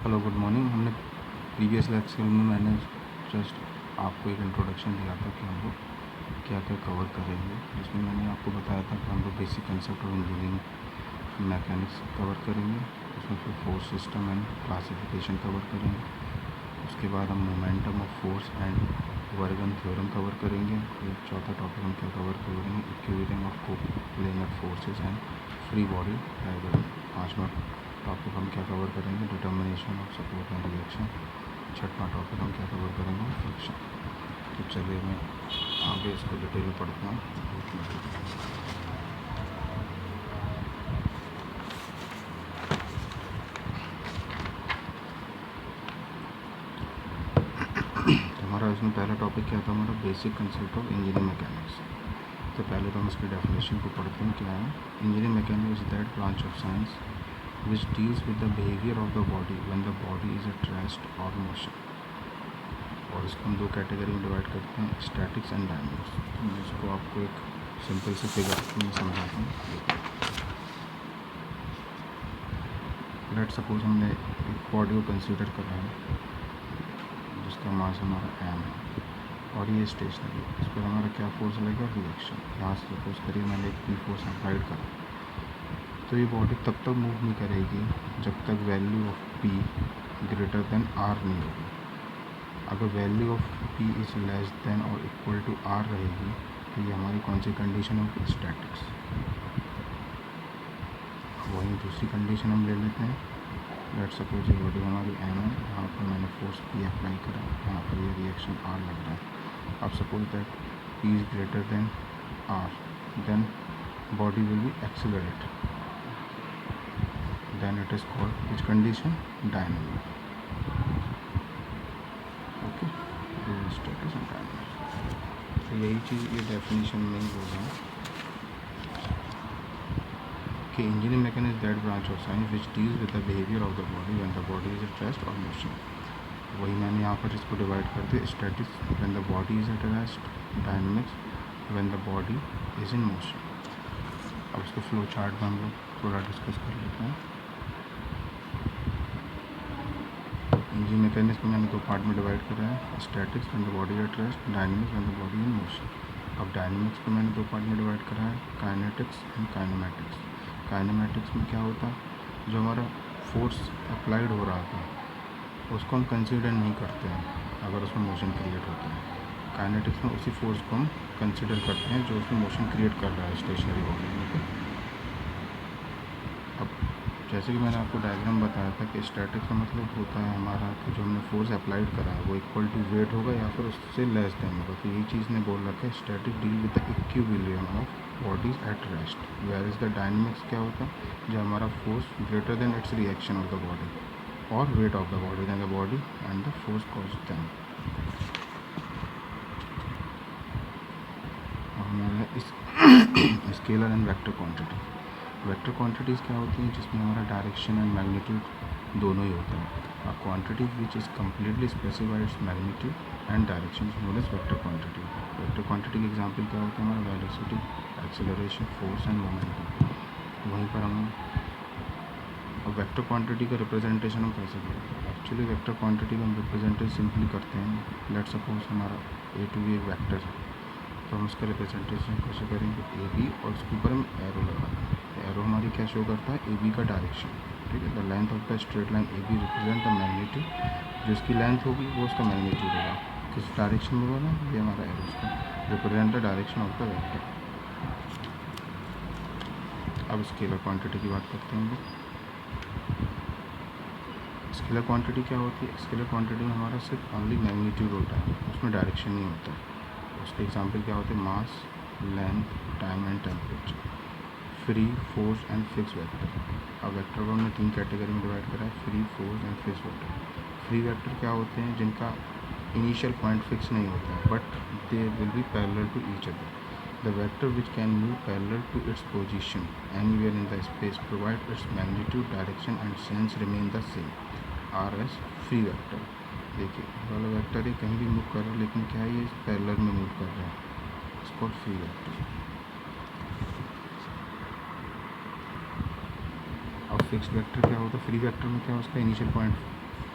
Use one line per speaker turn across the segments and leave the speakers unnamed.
Hello good morning. हमने previous lecture में मैंने जस्ट आपको एक इंट्रोडक्शन दिया था कि हम लोग क्या क्या कवर करेंगे, जिसमें मैंने आपको बताया था कि हम लोग basic concept of engineering mechanics cover करेंगे। उसमें फिर force system and classification cover करेंगे। उसके बाद हम momentum of force and Varignon theorem cover करेंगे। फिर चौथा टॉपिक हम क्या कवर करेंगे, equilibrium of coplanar forces and free body diagram. पाँचवा टॉपिक हम क्या कवर करेंगे, determination of support and reaction. छठवां टॉपिक हम क्या कवर करेंगे, फ्रिक्शन। तो चलिए मैं आगे इसको डिटेल में पढ़ता हूँ। तो हमारा इसमें पहला टॉपिक क्या था, हमारा basic concept of engineering mechanics. तो पहले तो हम इसकी डेफिनेशन को पढ़ते हैं। क्या है engineering mechanics? Is that branch of science which deals with the behavior of the body when the body is at rest or motion। और इसको हम दो कैटेगरी में डिवाइड करते हैं, स्टैटिक्स एंड डायनेमिक्स। तो मैं इसको आपको एक सिंपल से फिगर में समझाता हूँ। लेट सपोज हमने एक बॉडी को कंसीडर करा है जिसका मास हमारा एम है और ये स्टेशनरी। इस पर हमारा क्या फोर्स लगेगा, रिएक्शन। यहाँ से सपोज करिए मैंने एक पी फोर्स अप्लाइड करा, तो ये बॉडी तब तक मूव नहीं करेगी जब तक value of P greater than R नहीं होगी। अगर value of P is less than और इक्वल टू आर रहेगी तो ये हमारी कौन सी कंडीशन होगी, स्टैटिक्स। वहीं दूसरी कंडीशन हम ले लेते हैं। लेट सपोज ये बॉडी हमारी एम है, यहाँ पर मैंने फोर्स पी अप्लाई करा, यहाँ पर ये रिएक्शन आर लग रहा है। अब suppose that P is greater than R, then body will be accelerate, then it is called which condition, dynamic। Okay, statics and dynamics. तो यही चीज़ ये डेफिनेशन में ही होगा कि engineering mechanics that branch of science which deals with the behaviour of the body when the body is at rest और motion. वही मैंने यहाँ पर इसको डिवाइड कर दिया, statics when the body is at rest, dynamics when the body is in motion. अब इसको फ्लो चार्ट में हम लोग थोड़ा डिस्कस कर लेते हैं। इंजीनियरिंग मैकेनिक्स में मैंने दो पार्ट में डिवाइड करा है, statics when the body at rest, dynamics when the body in motion. अब डायनामिक्स को मैंने दो पार्ट में डिवाइड करा है, काइनेटिक्स एंड काइनेमैटिक्स। काइनेमैटिक्स में क्या होता है, जो हमारा फोर्स अप्लाइड हो रहा था उसको हम कंसीडर नहीं करते हैं अगर उसमें मोशन क्रिएट होता है। काइनेटिक्स में उसी फोर्स को हम कंसीडर करते हैं जो उसमें मोशन क्रिएट कर रहा है स्टेशनरी बॉडी में। अब जैसे कि मैंने आपको डायग्राम बताया था कि स्टैटिक्स का मतलब होता है हमारा कि जो हमने फोर्स अप्लाइड करा है वो इक्वल टू वेट होगा या फिर उससे लेस देन होगा। तो यही चीज़ ने बोल रखा है, static deal with the equilibrium of bodies at rest, where is the dynamics क्या होता है, जो हमारा force greater than its reaction of the body और weight of the body then the body and the force cause them. हमारा इस scalar and vector quantity. Vector quantities क्या होती हैं, जिसमें हमारा डायरेक्शन एंड मैग्नीट्यूड दोनों ही होता है। A quantity which is completely specified its magnitude and direction is known as vector quantity. Vector quantity के एग्जांपल क्या होते हैं, हमारा velocity, acceleration, force and momentum. वहीं पर हम अब वेक्टर क्वांटिटी का रिप्रेजेंटेशन हम कैसे करते हैं, एक्चुअली वेक्टर क्वांटिटी का हम रिप्रेजेंटेशन सिंपली करते हैं। लेट सपोज हमारा ए टू बी एक वेक्टर है, तो हम उसका रिप्रेजेंटेशन कैसे करेंगे, ए बी, और उसके ऊपर हम एरो लगा देंगे। एरो हमारी क्या शो करता है, ए बी का डायरेक्शन। ठीक है, the length of the straight line A B represent the magnitude. जो इसकी लेंथ होगी वो उसका मैग्नीट्यूड होगा, किस डायरेक्शन में होगा ना, ये हमारा एरो उसका represent the direction of the vector. अब स्केलर क्वांटिटी की बात करते हैं हम लोग। स्केलर क्वांटिटी क्या होती है, स्केलर क्वांटिटी में हमारा सिर्फ ओनली मैग्नीट्यूड होता है, उसमें डायरेक्शन नहीं होता है। उसके एग्जांपल क्या होते हैं, mass, length, time and temperature, free, force and fix vector. अब वेक्टर को हमने तीन कैटेगरी में डिवाइड करा है, free, force and fix vector. Free vector क्या होते हैं, जिनका इनिशियल पॉइंट फिक्स नहीं होता है but they will be parallel to each other. The vector which can move parallel to its position anywhere in the space provide its magnitude, direction and sense remain the same, are as free vector. देखिए वाला vector ये कहीं भी move कर रहा है लेकिन क्या है, ये पैरेलल में मूव कर रहा है, इसको फ्री वेक्टर। अब फिक्स वेक्टर क्या होता है, फ्री वेक्टर में क्या उसका इनिशियल पॉइंट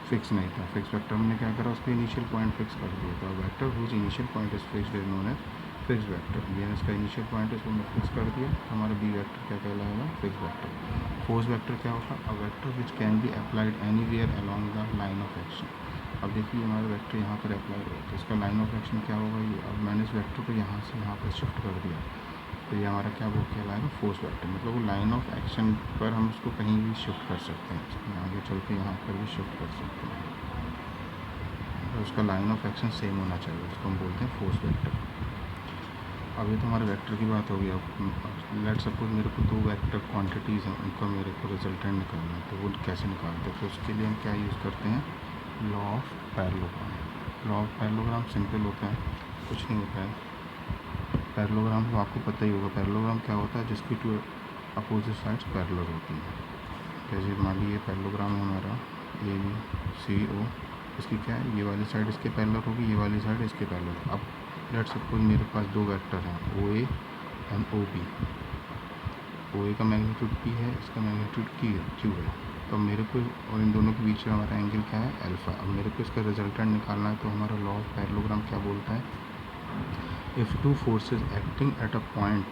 फिक्स नहीं था। फिक्स वेक्टर हमने क्या करा, उसका इनिशियल पॉइंट फिक्स कर दिया था। Vector whose initial point is fixed is known as fix vector. ये इसका इनिशियल पॉइंट है, इसको हमने फिक्स कर दिया। हमारा बी वेक्टर क्या कहलाएगा, फिक्स वेक्टर। फोर्स वेक्टर क्या होगा, a vector which can be applied anywhere along the line of action. अब देखिए हमारा वेक्टर यहाँ पर अप्लाई हो, तो इसका लाइन ऑफ एक्शन क्या होगा, ये अब मैंने इस वेक्टर को यहाँ से यहाँ पर शिफ्ट कर दिया, तो ये हमारा क्या वो कहलाएगा, फोर्स वेक्टर। मतलब वो लाइन ऑफ एक्शन पर हम उसको कहीं भी शिफ्ट कर सकते हैं, इसमें आगे चल के यहाँ पर भी शिफ्ट कर सकते हैं, तो उसका लाइन ऑफ एक्शन सेम होना चाहिए, उसको हम बोलते हैं फोर्स वेक्टर। अब ये तो हमारे वेक्टर की बात हो गई। अब लेट सपोज मेरे को दो वेक्टर क्वांटिटीज़ हैं, उनका मेरे को रिजल्टेंट निकालना है, तो वो कैसे निकालते हैं, तो उसके लिए हम क्या यूज़ करते हैं, law of parallelogram. Law of parallelogram simple होता है, कुछ नहीं होता है। पैरेललोग्राम तो आपको पता ही होगा, पैरेललोग्राम क्या होता है, जिसकी टू अपोजिट साइड्स पैरेलल होती हैं। जैसे मान लीजिए पैरेललोग्राम है हमारा ए बी सी ओ, इसकी क्या है, ये वाली साइड इसके पैरेलल होगी, ये वाली साइड इसके पैरेलल। अब लेट सपोज मेरे पास दो वेक्टर हैं, ओ ए एंड ओ बी। ओ ए का मैग्नीट्यूड पी है, इसका मैग्नीट्यूड क्यू है। तो मेरे को और इन दोनों के बीच में हमारा एंगल क्या है, अल्फ़ा। अब मेरे को इसका रिजल्टेंट निकालना है, तो हमारा लॉ ऑफ पैरेललोग्राम क्या बोलता है, if two forces acting at a point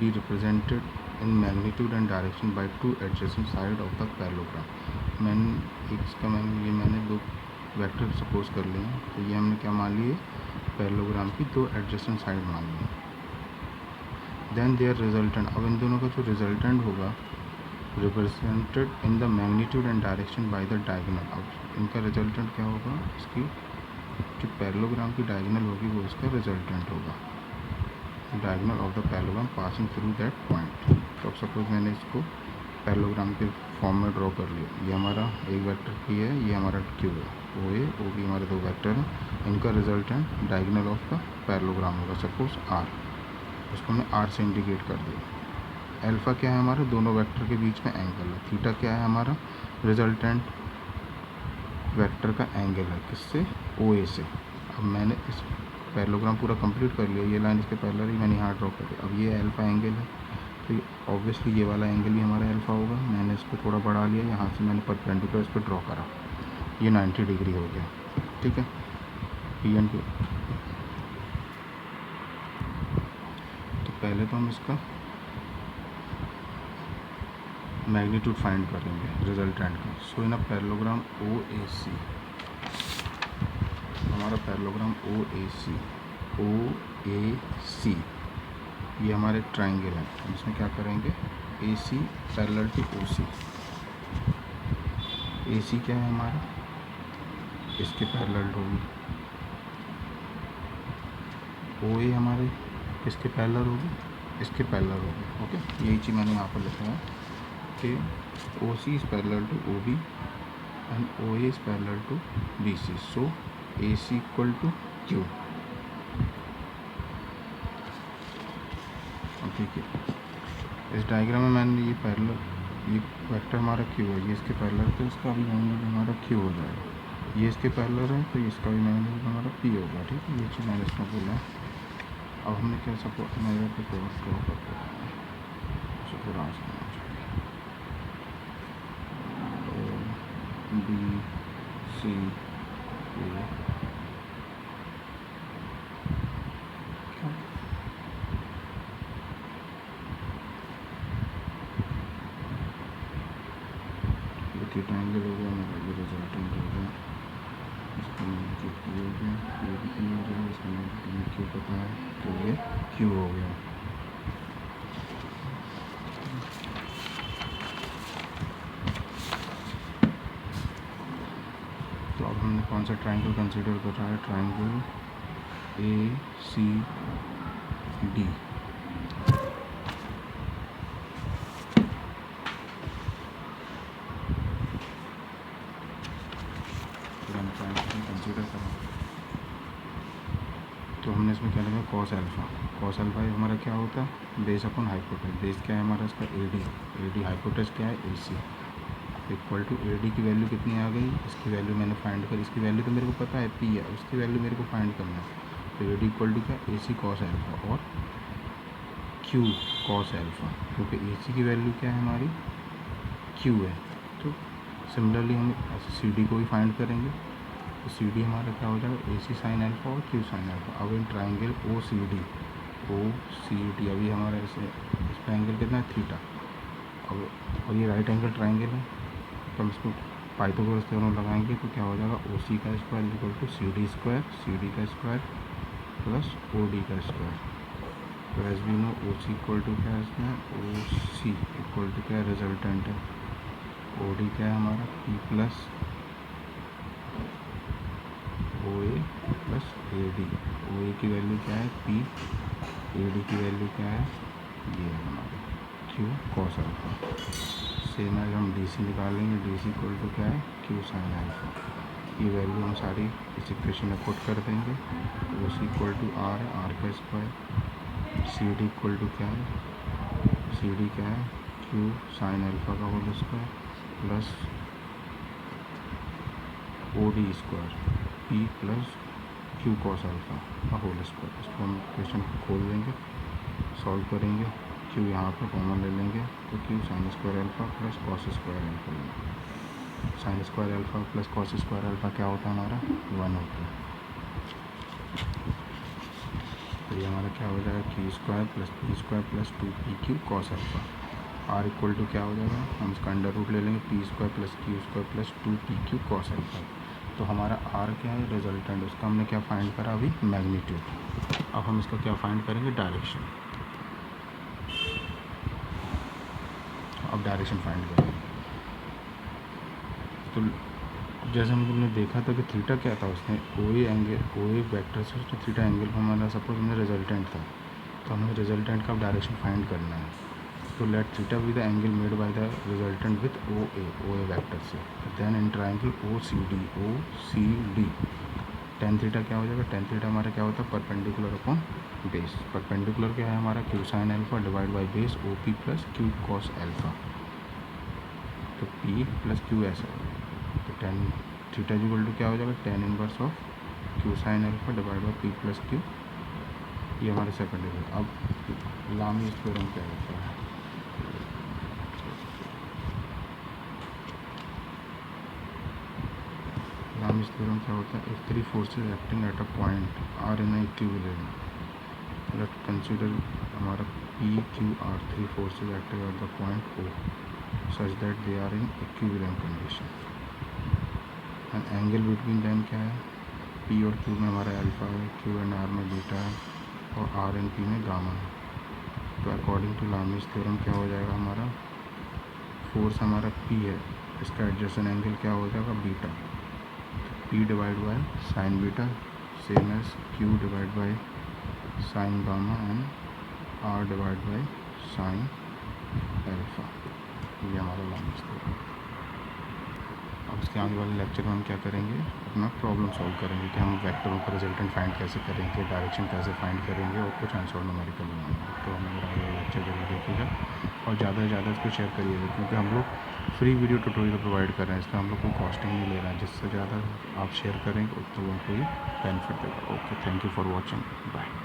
be represented in magnitude and direction by two adjacent side of the parallelogram. मैंने दो वेक्टर सपोज कर लिए हैं, तो ये हमने क्या मान लिए, पैरेललोग्राम की दो एडजेसेंट साइड मान ली। देन देयर रिजल्टेंट, अब इन दोनों का जो रिजल्टेंट होगा, represented in the magnitude and direction by the diagonal. अब इनका रिजल्टेंट क्या होगा, इसकी जो पैरेललोग्राम की डायगोनल होगी वो इसका रिजल्टेंट होगा, diagonal of the parallelogram passing through that point. तो अब सपोज मैंने इसको पैरेललोग्राम के फॉर्म में ड्रॉ कर लिया, ये हमारा एक वेक्टर पी है, ये हमारा क्यू है, ओ ए ओ बी हमारे दो वेक्टर हैं, इनका resultant diagonal of the parallelogram होगा सपोज आर, उसको हमने आर से इंडिकेट कर दिया। अल्फ़ा क्या है हमारा, दोनों वेक्टर के बीच में एंगल है। थीटा क्या है हमारा, रिजल्टेंट वेक्टर का एंगल है, किससे, ओ ए से। अब मैंने इस पैरेललोग्राम पूरा कंप्लीट कर लिया, ये लाइन इसके पैरेलल ही मैंने यहाँ ड्रॉ कर दिया। अब ये अल्फ़ा एंगल है, तो ऑब्वियसली ये वाला एंगल भी हमारा अल्फ़ा होगा। मैंने इसको थोड़ा बढ़ा लिया, यहाँ से मैंने परपेंडिकुलर इस पर ड्रॉ करा, ये 90 डिग्री हो गया, ठीक है, पी एन क्यू। तो पहले तो हम इसका मैग्नीट्यूड फाइंड करेंगे रिजल्टेंट का। सो इन अ पैरेललोग्राम ओ ए सी, हमारा पैरेललोग्राम ओ ए सी, ये हमारे ट्राइंगल है, हम इसमें क्या करेंगे, ए सी पैरेलल टू ओ सी। ए सी क्या है हमारा, इसके पैरेलल होगी, ओ ए हमारे किसके पैरेलल होगी, इसके पैरेलल होगी। ओके, यही चीज़ मैंने यहाँ पर लिखा है कि O C is parallel to O B and O A is parallel to B C. So A C equal to Q. ठीक है, इस डायग्राम में मैंने ये पैरेलल, ये वेक्टर हमारा क्यू है, ये इसके पैरेलल, तो इसका भी मैग्नीट्यूड हमारा क्यू हो जाएगा। ये इसके पैरेलल है, तो इसका भी मैग्नीट्यूड हमारा पी होगा, ठीक है, ये चीज़ मैंने इसमें बोला है। अब हमने क्या सपोज मेरे पे ड्रॉ करते हैं, थोड़ा बी सी ए, ट्रायंगल हो गया मेरा, ये रिजल्टेंट हो गया, इसका मैग्नीट्यूड क्यू हो गया, ये भी क्यू हो गया, इसका मैग्नीट्यूड क्यू पता है, तो ये क्यू हो गया। तो अब हमने कौन सा ट्रायंगल कंसीडर कर रहा है, triangle A C D. Consider करें तो हमने इसमें क्या लगा, कॉस अल्फ़ा। कॉस अल्फ़ा हमारा क्या होता है, बेस अपॉन हाइपोटेनस। बेस क्या है हमारा इसका, ए डी हाइपोटेनस क्या है, ए C, equal to A D की वैल्यू कितनी आ गई, इसकी वैल्यू मैंने फाइंड करी, इसकी वैल्यू तो मेरे को पता है पी है, उसकी वैल्यू मेरे को फाइंड करना है। तो ए डी इक्वल टू क्या, ए सी कॉस अल्फ़ा और क्यू कॉस अल्फ़ा, क्योंकि ए सी की वैल्यू क्या है हमारी, क्यू है, तो सिमिलरली हम सी डी को भी फाइंड करेंगे, तो सी डी हमारा क्या हो जाएगा, ए सी साइन अल्फा और क्यू साइन अल्फा। अब इन ट्राइंगल ओ सी डी अभी हमारा इस पर एंगल कितना है, थीटा। अब और ये राइट एंगल ट्राइंगल है, तो हम इसको पाइथागोरस थ्योरम लगाएंगे तो क्या हो जाएगा, ओ सी का square equal to C D का स्क्वायर प्लस ओ डी का स्क्वायर। तो as we know O C equal to क्या है इसमें, ओ सी इक्वल टू क्या रिजल्टेंट है, ओ डी क्या है हमारा, P plus O A plus A D. O A की वैल्यू क्या है, पी, ए डी की वैल्यू क्या है, ये है हमारा Q cos alpha. Same as हम डी सी निकालेंगे, डी सी इक्वल टू क्या है, क्यू साइन अल्फा। ये वैल्यू हम सारी इस इक्वेशन में पुट कर देंगे। O C equal to R है, आर का square, C D equal to क्या है, सी डी क्या है, क्यू साइन अल्फा का whole square plus O D square, P plus Q cos alpha का होल स्क्वायर। इसको हम इक्वेशन को खोल देंगे, सॉल्व करेंगे, क्यू यहाँ पर कॉमन ले लेंगे तो Q sine square alpha plus cos square alpha लेंगे। Sine square alpha plus cos square alpha क्या होता है हमारा, 1 होता है। तो ये हमारा क्या हो जाएगा, Q square plus P square plus 2p Q cos alpha. R equal to क्या हो जाएगा, हम इसका अंडर रूट ले लेंगे, P square plus Q square plus 2p Q cos alpha. तो हमारा आर क्या है, रिजल्टेंट, उसका हमने क्या फाइंड करा अभी, मैग्नीट्यूड। अब हम इसका क्या फाइंड करेंगे, डायरेक्शन। अब डायरेक्शन फाइंड करेंगे। तो जैसे हम लोग ने देखा था कि थीटा क्या था, उसने ओ A angle, O A vector से उसने थीटा एंगल को हमारा सपोज हमने रिजल्टेंट था, तो हमें रिजल्टेंट का डायरेक्शन फाइंड करना है। तो let theta be the angle made by the resultant with O A vector से। Then in triangle O C D tan theta क्या हो जाएगा, टेन थीटा हमारा क्या होता है, परपेंडिकुलर अपॉन बेस। परपेंडिकुलर क्या है हमारा, Q sine alpha divide by base O P plus Q cos alpha. तो पी प्लस क्यू ऐसा, तो टेन थीटा इक्वल टू क्या हो जाएगा, tan inverse of Q sine alpha divide by P plus Q. ये हमारे सेकंड है। अब लामीज थ्योरम क्या होता है, लामीज थ्योरम क्या होता है, if three forces acting at a point are in equilibrium, let consider हमारा P Q R three forces acting at the point O such that they are in equilibrium condition and angle between them क्या है, P और Q में हमारा alpha है, Q and R में beta है और आर एंड पी में गामा है। तो अकॉर्डिंग टू लामीज थ्योरम क्या हो जाएगा, हमारा फोर्स हमारा पी है, इसका एडजेसेंट एंगल क्या हो जाएगा, beta. P divide by sine beta same as Q divide by sine gamma and R divide by sine alpha. ये हमारा लामीज थ्योरम। अब इसके आगे वाले लेक्चर में हम क्या करेंगे, अपना प्रॉब्लम सॉल्व करेंगे कि हम वेक्टरों का रिजल्टेंट फाइंड कैसे करेंगे, डायरेक्शन कैसे फाइंड करेंगे और कुछ आंसर न्यूमेरिकल बनाएंगे। तो हमें मेरा आगे लेक्चर जरूर देखिएगा और ज़्यादा से ज़्यादा इसको शेयर करिएगा, क्योंकि हम लोग फ्री वीडियो ट्यूटोरियल प्रोवाइड कर रहे हैं, इसका हम लोग कोई कॉस्टिंग नहीं ले रहे हैं। जिससे ज़्यादा आप शेयर करेंगे उतना आपको ये बेनिफिट देगा। Okay, thank you for watching, bye.